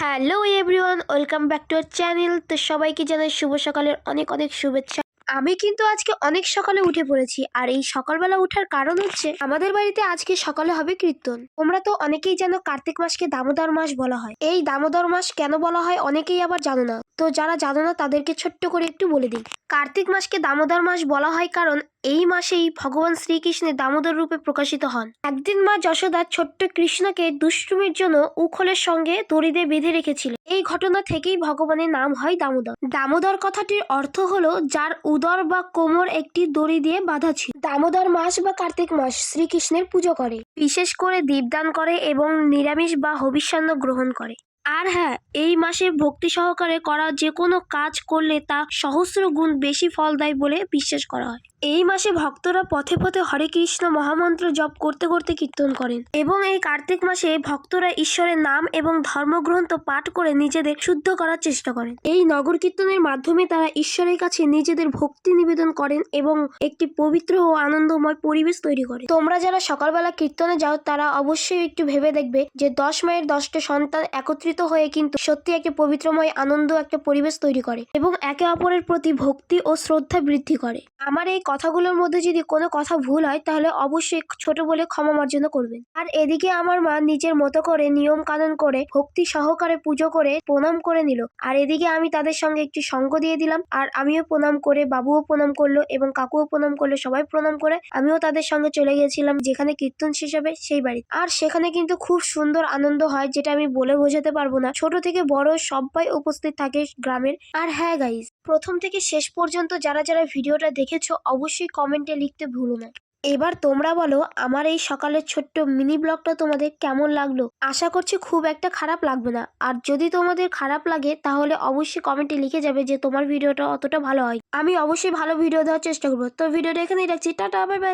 Hello everyone, welcome back to our channel. তো সবাইকে জানাই শুভ সকালের অনেক অনেক শুভেচ্ছা। আমি কিন্তু আজকে অনেক সকালে উঠে পড়েছি, আর এই সকালবেলা উঠার কারণ হচ্ছে আমাদের বাড়িতে আজকে সকালে হবে কীর্তন। তোমরা তো অনেকেই জানো কার্তিক মাসকে দামোদর মাস বলা হয়। এই দামোদর মাস কেন বলা হয় অনেকেই আবার জানো না, তো যারা জানো না তাদেরকে ছোট্ট করে একটু বলে দিই। কার্তিক মাসকে দামোদর মাস বলা হয় কারণ এই মাসেই ভগবান শ্রীকৃষ্ণের দামোদর রূপে প্রকাশিত হন। একদিন মা যশোদা ছোট্ট কৃষ্ণকে দুষ্টুমির জন্য উখলের সঙ্গে দড়ি দিয়ে বেঁধে রেখেছিল। এই ঘটনা থেকেই ভগবানের নাম হয় দামোদর। দামোদর কথাটির অর্থ হলো যার উদর বা কোমর একটি দড়ি দিয়ে বাঁধা ছিল। দামোদর মাস বা কার্তিক মাস শ্রীকৃষ্ণের পুজো করে, বিশেষ করে দীপদান করে এবং নিরামিষ বা হবিষ্যান্ন গ্রহণ করে। আর হ্যাঁ, এই মাসে ভক্তি সহকারে করা যে কোনো কাজ করলে তা সহস্র গুণ বেশি ফল দেয় বলে বিশ্বাস করা হয়। এই মাসে ভক্তরা পথে পথে হরে কৃষ্ণ মহামন্ত্র জপ করতে করতে কীর্তন করেন, এবং এই কার্তিক মাসে ভক্তরা ঈশ্বরের নাম এবং ধর্মগ্রন্থ পাঠ করে নিজেদের শুদ্ধ করার চেষ্টা করেন। এই নগর কীর্তনের মাধ্যমে তারা ঈশ্বরের কাছে নিজেদের ভক্তি নিবেদন করেন এবং একটি পবিত্র ও আনন্দময় পরিবেশ তৈরি করে। তোমরা যারা সকালবেলা কীর্তনে যাও তারা অবশ্যই একটু ভেবে দেখবে যে 10 মায়ের 10টা সন্তান একত্রিত হয়ে কিন্তু সত্যি একটা পবিত্রময় আনন্দ একটা পরিবেশ তৈরি করে এবং একে অপরের প্রতি ভক্তি ও শ্রদ্ধা বৃদ্ধি করে। আমার এই কথাগুলোর মধ্যে যদি কোনো কথা ভুল হয় তাহলে অবশ্যই ছোট বলে ক্ষমা মার্জনা করবেন। আর এদিকে আমার মা নিজের মতো করে নিয়ম কানুন করে ভক্তি সহকারে পুজো করে প্রণাম করে নিল, আর এদিকে আমি তাদের সঙ্গে একটু সঙ্গ দিয়ে দিলাম। আর আমিও প্রণাম করে, বাবুও প্রণাম করলো এবং কাকুও প্রণাম করলো। সবাই প্রণাম করে আমিও তাদের সঙ্গে চলে গিয়েছিলাম যেখানে কীর্তন শেষ হবে সেই বাড়ি। আর সেখানে কিন্তু খুব সুন্দর আনন্দ হয়, যেটা আমি বলে বোঝাতে পারবো না। ছোট থেকে বড় সবাই উপস্থিত থাকে গ্রামের। আর হ্যাঁ গাইস, প্রথম থেকে শেষ পর্যন্ত যারা যারা ভিডিওটা দেখেছো অবশ্যই কমেন্টে লিখতে ভুলো না। এবার তোমরা বলো আমার এই সকালের ছোট্ট মিনি ব্লগটা তোমাদের কেমন লাগলো। আশা করছি খুব একটা খারাপ লাগবে না, আর যদি তোমাদের খারাপ লাগে তাহলে অবশ্যই কমেন্টে লিখে যাবে যে তোমার ভিডিওটা অতটা ভালো হয়। আমি অবশ্যই ভালো ভিডিও দেওয়ার চেষ্টা করবো। তো ভিডিওটা এখানেই রাখছি, টাটা, বাই বাই।